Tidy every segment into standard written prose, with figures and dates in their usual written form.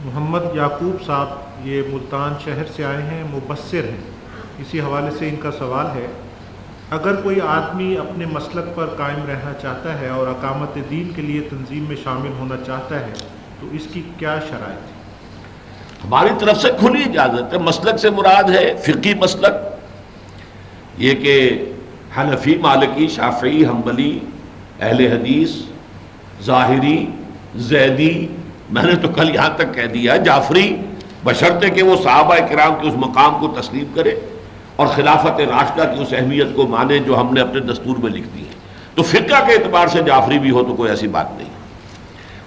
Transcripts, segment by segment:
محمد یعقوب صاحب یہ ملتان شہر سے آئے ہیں، مبصر ہیں، اسی حوالے سے ان کا سوال ہے، اگر کوئی آدمی اپنے مسلک پر قائم رہنا چاہتا ہے اور اقامت دین کے لیے تنظیم میں شامل ہونا چاہتا ہے تو اس کی کیا شرائط ہے؟ ہماری طرف سے کھلی اجازت ہے۔ مسلک سے مراد ہے فقہی مسلک، یہ کہ حنفی، مالکی، شافعی، حنبلی، اہل حدیث، ظاہری، زیدی، میں نے تو کل یہاں تک کہہ دیا جعفری، بشرطے کہ وہ صحابہ کرام کے اس مقام کو تسلیم کرے اور خلافت راشدہ کی اس اہمیت کو مانے جو ہم نے اپنے دستور میں لکھ دی ہے۔ تو فقہ کے اعتبار سے جعفری بھی ہو تو کوئی ایسی بات نہیں،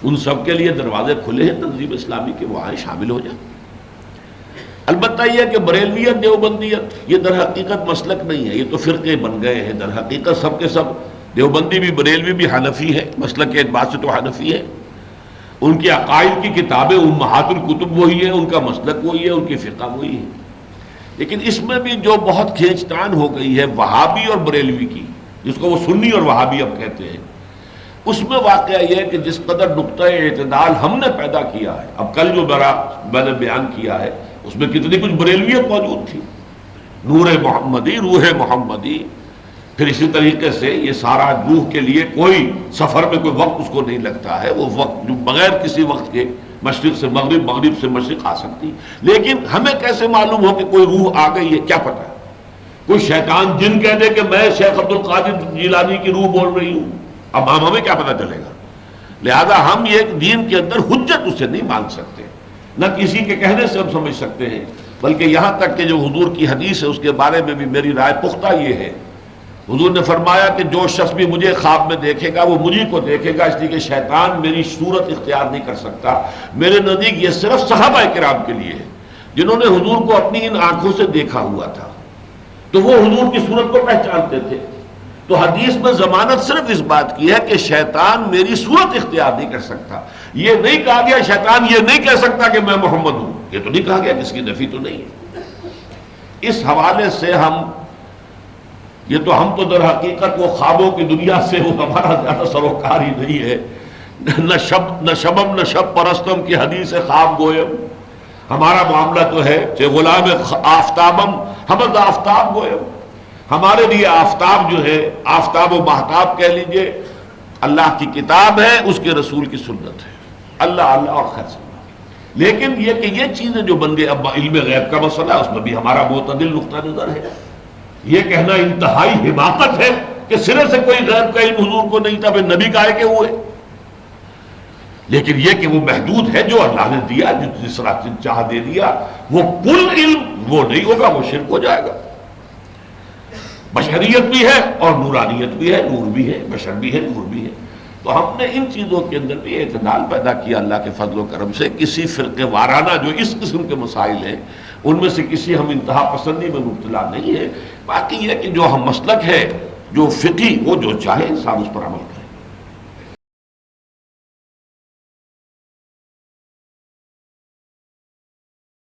ان سب کے لیے دروازے کھلے ہیں تنظیم اسلامی کے، وہ آئیں شامل ہو جائیں۔ البتہ یہ کہ بریلویت، دیوبندیت یہ در حقیقت مسلک نہیں ہے، یہ تو فرقے بن گئے ہیں۔ در حقیقت سب کے سب، دیوبندی بھی، بریلوی بھی حنفی ہے، مسلک کے اعتبار سے تو حنفی ہے، ان کی عقائد کی کتابیں امہات الکتب وہی ہے، ان کا مسلک وہی ہے، ان کی فقہ وہی ہے۔ لیکن اس میں بھی جو بہت کھینچ تان ہو گئی ہے وہابی اور بریلوی کی، جس کو وہ سنی اور وہابی اب کہتے ہیں، اس میں واقعہ یہ ہے کہ جس قدر نقطہ اعتدال ہم نے پیدا کیا ہے، اب کل جو میں نے بیان کیا ہے اس میں کتنی کچھ بریلویت موجود تھی، نور محمدی، روح محمدی، پھر اسی طریقے سے یہ سارا روح کے لیے کوئی سفر میں کوئی وقت اس کو نہیں لگتا ہے، وہ وقت جو بغیر کسی وقت کے مشرق سے مغرب، مغرب سے مشرق آ سکتی، لیکن ہمیں کیسے معلوم ہو کہ کوئی روح آ گئی ہے؟ کیا پتہ ہے؟ کوئی شیطان جن کہہ دے کہ میں شیخ عبد القادر جیلانی کی روح بول رہی ہوں، اب ہمیں کیا پتہ چلے گا؟ لہذا ہم یہ دین کے اندر حجت اسے نہیں مان سکتے، نہ کسی کے کہنے سے ہم سمجھ سکتے ہیں، بلکہ یہاں تک کہ جو حضور کی حدیث ہے اس کے بارے میں بھی میری رائے پختہ یہ ہے، حضور نے فرمایا کہ جو شخص بھی مجھے خواب میں دیکھے گا وہ مجھے کو دیکھے گا، اس لیے کہ شیطان میری صورت اختیار نہیں کر سکتا۔ میرے نزدیک یہ صرف صحابہ کرام کے لیے ہے جنہوں نے حضور کو اپنی ان آنکھوں سے دیکھا ہوا تھا، تو وہ حضور کی صورت کو پہچانتے تھے۔ تو حدیث میں ضمانت صرف اس بات کی ہے کہ شیطان میری صورت اختیار نہیں کر سکتا، یہ نہیں کہا گیا شیطان یہ نہیں کہہ سکتا کہ میں محمد ہوں، یہ تو نہیں کہا گیا، جس کی نفی تو نہیں ہے۔ اس حوالے سے ہم تو در حقیقت وہ خوابوں کی دنیا سے وہ ہمارا زیادہ سروکار ہی نہیں ہے، نہ شبم نہ شب پرستم کی حدیث خواب گویم، ہمارا معاملہ تو ہے کہ غلام آفتابم حمد آفتاب گویم، ہمارے لیے آفتاب جو ہے، آفتاب و مہتاب کہہ لیجئے، اللہ کی کتاب ہے، اس کے رسول کی سنت ہے، اللہ اور خیر سنت۔ لیکن یہ کہ یہ چیزیں جو بن گئی، اب علم غیب کا مسئلہ ہے، اس میں بھی ہمارا معتدل نقطہ نظر ہے۔ یہ کہنا انتہائی حماقت ہے کہ سرے سے کوئی غیب کا علم حضور کو نہیں تھا، پھر نبی کائے کے ہوئے۔ لیکن یہ کہ وہ محدود ہے جو اللہ نے دیا، جس طرح چاہ دے دیا، وہ کل علم وہ نہیں ہوگا، وہ شرک ہو جائے گا۔ بشریت بھی ہے اور نورانیت بھی ہے، نور بھی ہے، بشر بھی ہے، نور بھی ہے۔ تو ہم نے ان چیزوں کے اندر بھی اعتدال پیدا کیا اللہ کے فضل و کرم سے، کسی فرقے وارانہ جو اس قسم کے مسائل ہیں ان میں سے کسی ہم انتہا پسندی میں مبتلا نہیں ہے۔ باقی یہ کہ جو ہم مسلک ہے جو فقہی، وہ جو چاہے انسان اس پر عمل